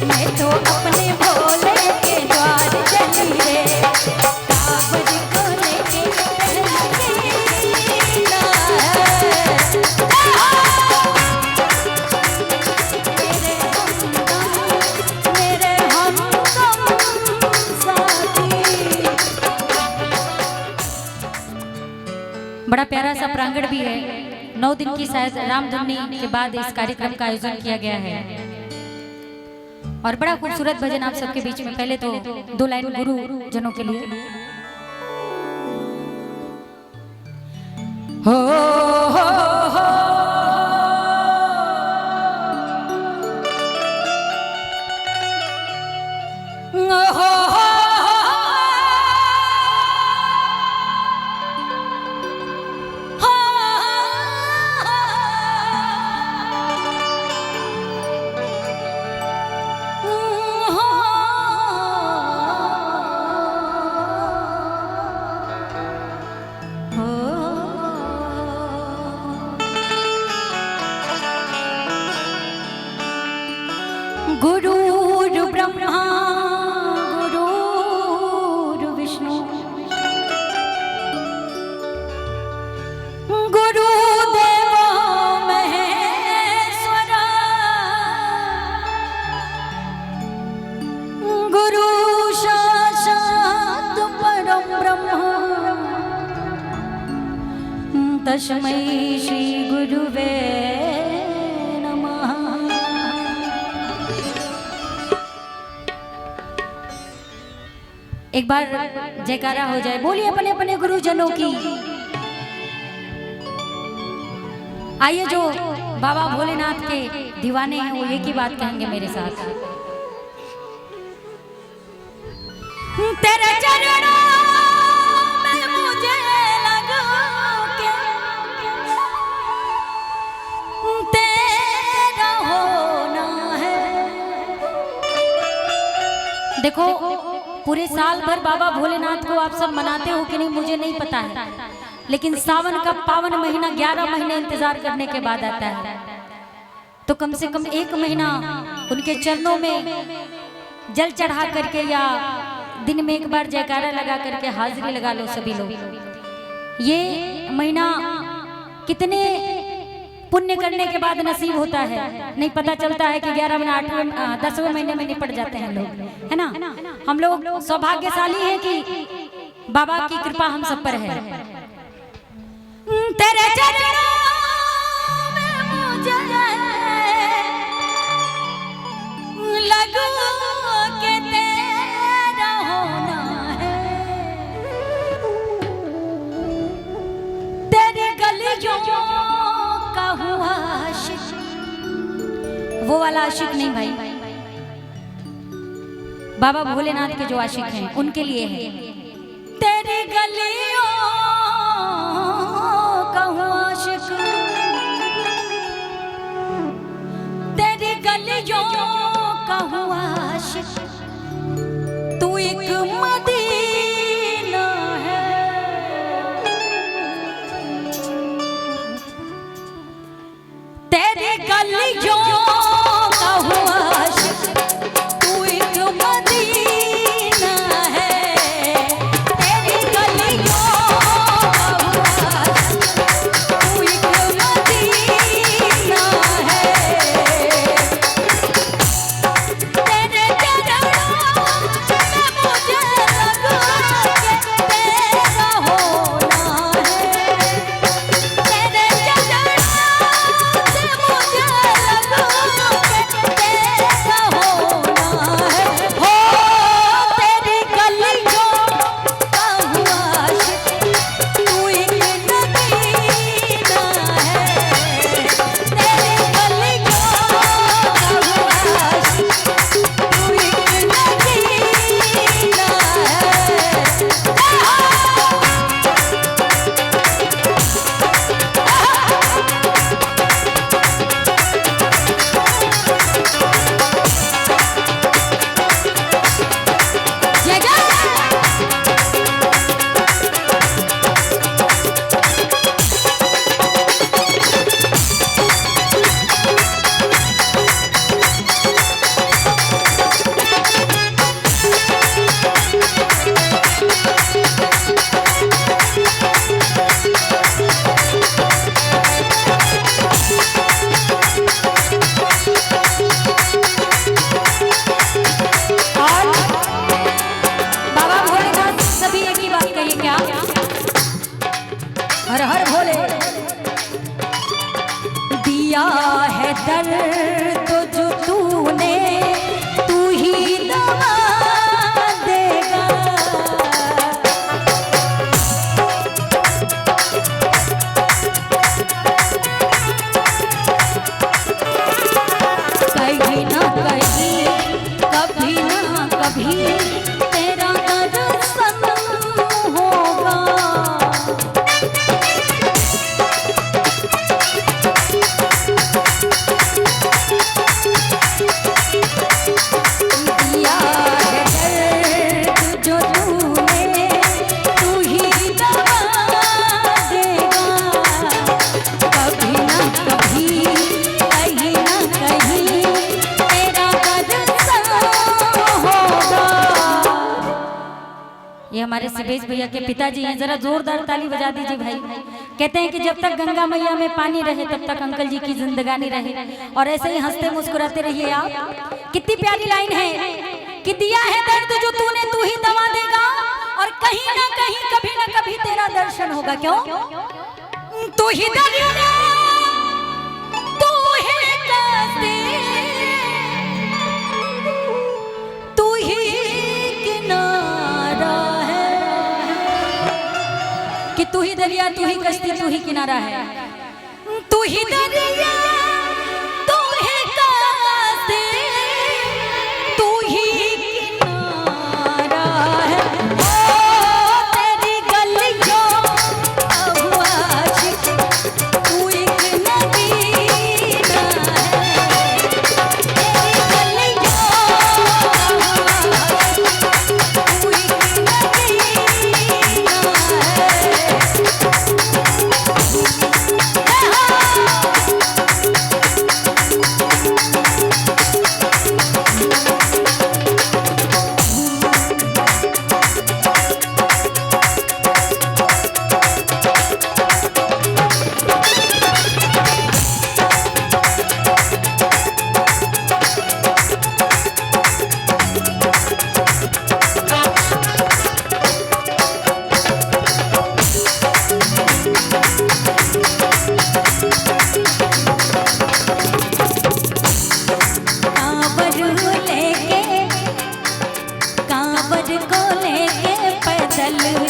मैं तो अपने भोले के द्वार चली रे, कांवर को लेके पहला मेरे हमदम साथी। बड़ा प्यारा सा प्रांगण भी है। 9 दिन की शायद रामधुनी के बाद इस कार्यक्रम का आयोजन किया गया है और बड़ा खूबसूरत भजन आप सबके बीच में। पहले तो 2 लाइन गुरु जनों के लिए। हो हो हो गुरुर् ब्रह्मा गुरुर् विष्णु गुरुदेवो महेश्वरा गुरु साक्षात् परं ब्रह्म तस्मै श्री गुरुवे एक बार जयकारा हो जाए। बोलिए अपने अपने गुरुजनों की। आइए जो बाबा भोलेनाथ के दीवाने हैं वो एक ही बात कहेंगे मेरे साथ। तेरे चरणों में मुझे लगा के तेरा होना है। देखो पूरे साल भर बाबा भोलेनाथ को आप सब मनाते हो कि नहीं मुझे नहीं पता है, लेकिन सावन का पावन महीना 11 महीने इंतजार करने के बाद आता है, तो कम से कम 1 महीना उनके चरणों में जल चढ़ा करके या दिन में एक बार जयकारा लगा करके हाजिरी लगा लो सभी लोग। ये महीना कितने पुण्य करने के बाद नसीब होता है नहीं पता चलता है कि 11 महीने 8वें 10वें महीने में निपट जाते हैं लोग, है ना। हम लोग सौभाग्यशाली हैं कि बाबा की कृपा हम सब पर है। तेरे चरणों में मुझे लगू के तेरा होना है। तेरे गलियों का हुआ आशिक, वो वाला आशिक नहीं भाई, बाबा भोलेनाथ के जो आशिक हैं उनके लिए है। तेरी गलियों का हुआ आशिक, तेरी गलियों का हुआ आशिक, तू एक मदीना है। तेरी गलियों का हुआ आशिक, तू एक मदीना है। तेरी गलियों का हुआ आशिक, तू एक मदीना है। तेरे चरणों में मुझे हमारे शिवेश भैया के पिताजी हैं, जरा जोरदार ताली बजा दीजिए भाई। कहते हैं कि जब तक गंगा मैया में पानी रहे तब तक अंकल जी की जिंदगानी रहे, और ऐसे ही हंसते मुस्कुराते रहिए आप। कितनी प्यारी लाइन है कि दिया है दर्द जो तूने तू ही दवा देगा, और कहीं ना कहीं कभी ना कभी तेरा दर्शन होगा। क्यों? तू ही दर्द, तू ही कष्ट, तू ही किनारा है, कि तू ही दरिया, तू ही कश्ती, तू ही किनारा है। तू ही दरिया, तू ही कश्ती, तू ही किनारा है। ओ तेरी गलियों अब आशिक, तू एक नगीना है। तेरी गलियों अब आशिक, तू एक नगीना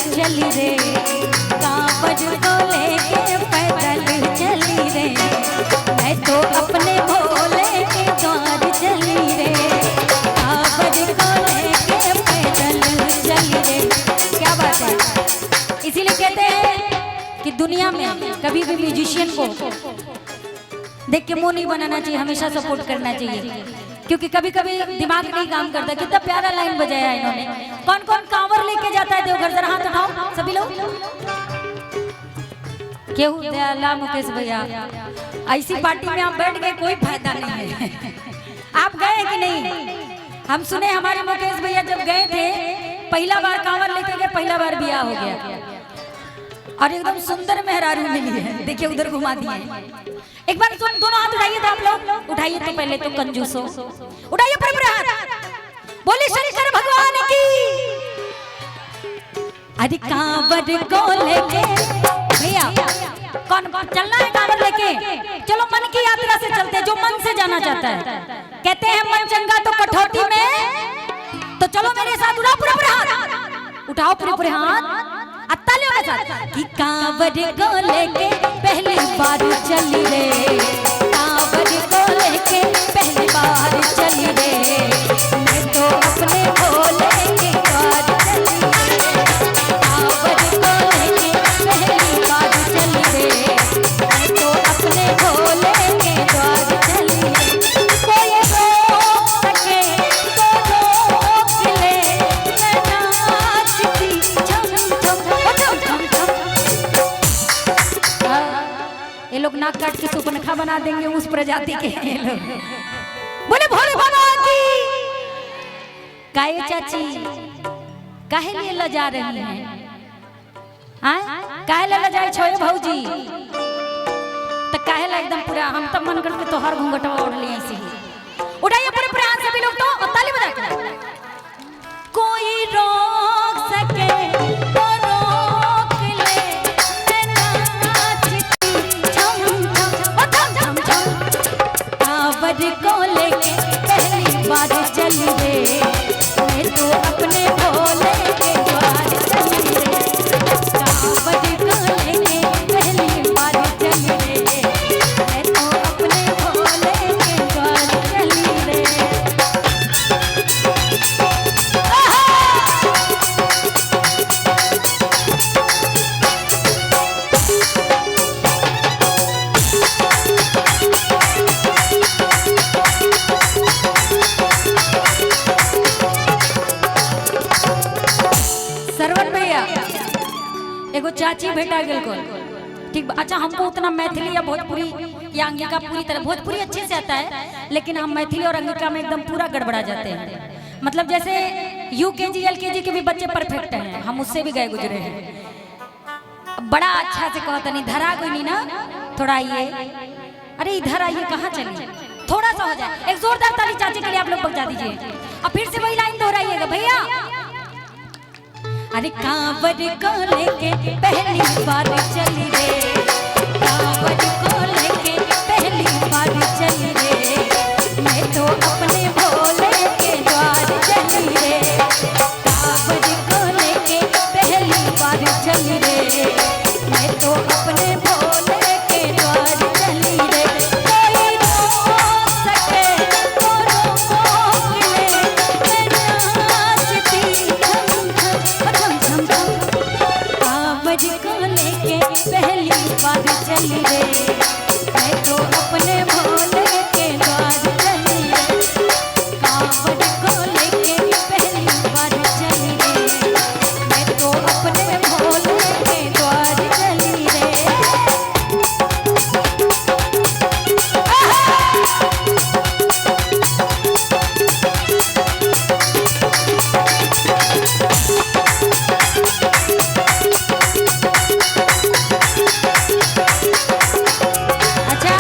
चली रे, कांवड़ को लेके पैदल चली रे, मैं तो अपने भोले के द्वार चली रे, कांवड़ को लेके पैदल चली रे। क्या बात है। इसीलिए कहते हैं कि दुनिया में कभी भी म्यूजिशियन को देख के मुंह नहीं बनाना चाहिए, हमेशा सपोर्ट करना चाहिए, क्योंकि कभी कभी दिमाग नहीं काम करता। कितना प्यारा लाइन बजाया इन्होंने। कौन कौन कांवर लेके जाता है देवघर? जरा हाथ उठाओ सभी लोग। केहू दयाला मुकेश भैया, ऐसी पार्टी में आप बैठ गए कोई फायदा नहीं है। आप गए कि नहीं? हम सुने हमारे मुकेश भैया जब गए थे पहला बार कांवर लेके गए, पहला बार ब्याह हो गया और एकदम सुंदर मेहरारू मिली है। देखिए उधर घुमा दिए। एक बार दोनों हाथ उठाइए तो आप लोग उठाइए तो पहले तो कंजूसो उठाइए पर हाथ, बोले शंकर भगवान की। अरे कांवर को लेके भैया कौन चलना है? कांवर लेके चलो, मन की यात्रा से चलते हैं, जो मन से जाना चाहता है। कहते हैं मन चंगा तो कठौती में, तो चलो मेरे साथ उठाओ पूरे हाथ, उठाओ पूरे हाथ तालियों के साथ कि कांवर को लेके पहली बार चली रे, कांवर को लेके पहली बार चली रे, मैं तो अपने भोले के द्वार चली रे, कांवर को लेके पहली बार चली रे, मैं तो अपने भोले के द्वार चली रे। कोई रोक सके तो रोक ले, मैं नाचती झम ये लोग नाक काट के सुपनखा बना देंगे उस प्रजाति के ये लोग। बोले भोले बाबा की। काहे चाची काहे लिए लजा रही हैं? काहे ले लजाए छोए भौजी? तो काहे ला एकदम पूरा हम तब मन करके तो हर घूंघटवा ओढ़ लिए ऐसे ही। उठाइए पूरे हाथ से भी लोग तो ताली बजा के। कोई रोक सके तो रोक ले, मैं नाचती झम झम कांवर को लेके पहली बार चली रे, मैं तो अपने भोले के द्वार चली रे, कांवर को लेके पहली बार चली रे, मैं तो अपने भोले के द्वार चली रे। सरवन भैया एगो चाची भेटा गेल को ठीक। अच्छा हमको उतना मैथिली या भोजपुरी या अंगिका पूरी तरह, भोजपुरी अच्छे से आता है लेकिन हम मैथिली और अंगिका में एकदम पूरा गड़बड़ा जाते हैं। मतलब जैसे यूकेजी एलकेजी के भी बच्चे परफेक्ट हैं, हम उससे भी गए गुजरे हैं। बड़ा अच्छा से कहता नहीं, धरा कोई नहीं ना, थोड़ा आइए, अरे इधर आइए, कहाँ चलिए, थोड़ा सा हो जाए। एक जोरदार ताली चाची के लिए आप लोग बजा दीजिए। अब फिर से वही लाइन दोहराइएगा भैया। अरे कांवर को लेके पहली बार चली रे, कांवर को लेके पहली बार चली रे, मैं तो अपने भोले के द्वार चली रे, कांवर को लेके पहली बार चली रे, मैं तो अपने भोले के द्वार चली रे। कोई रोक सके तो रोक ले, मैं नाचती झम झम झम झम, कांवर को लेके पहली बार चली रे, मैं तो अपने भोले के द्वार चली रे, कांवर को लेके पहली बार चली रे, मैं तो अपने भोले के द्वार चली रे। अच्छा,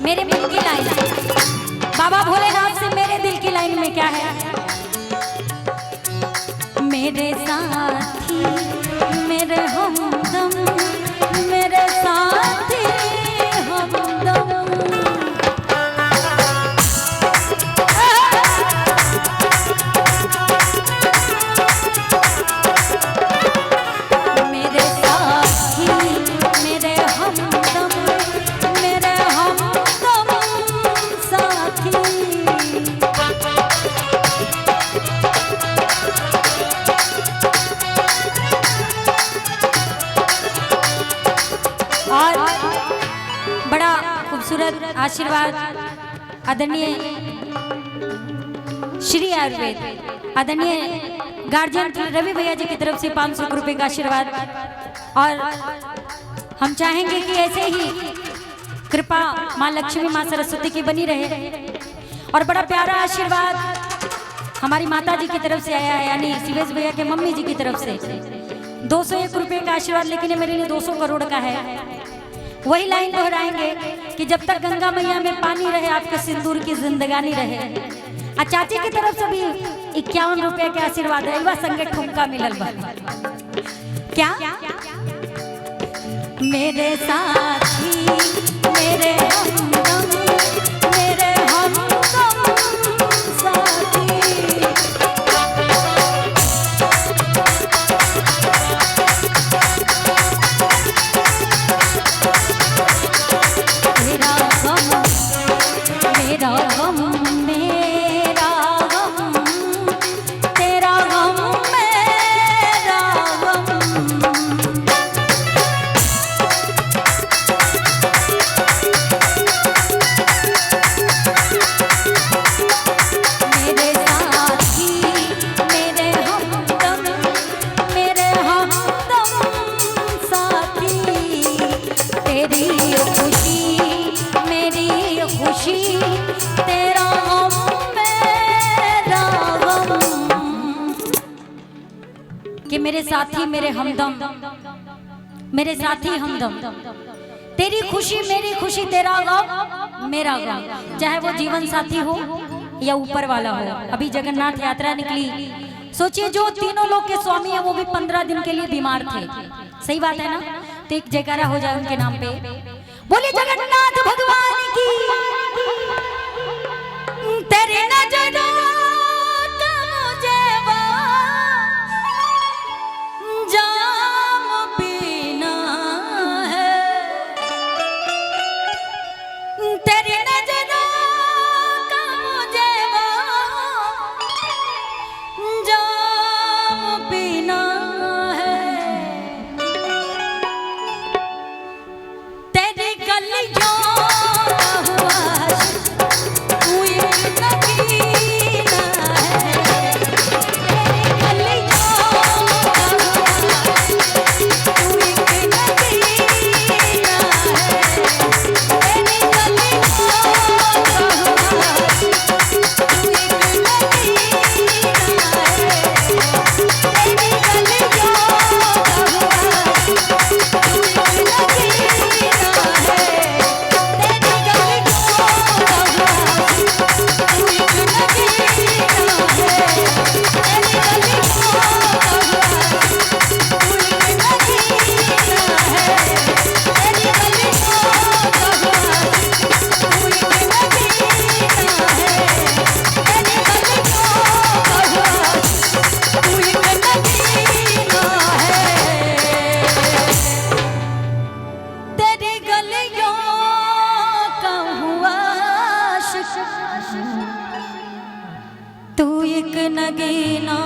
मेरे दिल की लाइन, बाबा भोलेनाथ से मेरे दिल की लाइन में क्या है? मेरे साथी मेरे हमदम, मेरे साथी हमदम, मेरे साथी मेरे हमदम, मेरे हमदम साथी। और बड़ा खूबसूरत आशीर्वाद आदरणीय श्री आयुर्वेद आदरणीय गार्जियन रवि भैया जी की तरफ से 500 रुपए का आशीर्वाद। और हम चाहेंगे कि ऐसे ही कृपा माँ लक्ष्मी माँ सरस्वती की बनी रहे। और बड़ा प्यारा आशीर्वाद हमारी माता जी की तरफ से आया है, यानी शिवेश भैया के मम्मी जी की तरफ से 201 रुपए का आशीर्वाद, लेकिन ये मेरे लिए 200 करोड़ का है। वही लाइन दोहराएंगे कि जब तक गंगा मैया में पानी रहे, आपके सिंदूर की जिंदगानी रहे। आ चाची की तरफ से भी 51 रुपए के आशीर्वाद है। वह संगे ठुमका मिलल बा क्या? मेरे साथी मेरे हमदम, मेरे हमदम साथी। मेरा गम मेरा गम मेरा गम, तेरा गम मेरा गम। मेरे साथी मेरे हमदम, मेरे हमदम साथी, तेरी खुशी मेरी खुशी, तेरा गम मेरा गम। कि मेरे साथी मेरे हमदम, मेरे साथी हमदम, तेरी खुशी मेरी खुशी, तेरा गम मेरा गम। चाहे वो जीवन साथी हो या ऊपर वाला हो। अभी जगन्नाथ यात्रा निकली, सोचिए जो तीनों लोग के स्वामी हैं वो भी 15 दिन के लिए बीमार थे। सही बात है ना? तो एक जयकारा हो जाए उनके नाम पे। बोलिए जगन्नाथ भगवान की। तेरे नजरों का मुझे वो जाम पीना है, तेरी नजरों का मुझे वो जाम पीना है, तेरी गलियों का हुआ तू एक नगीना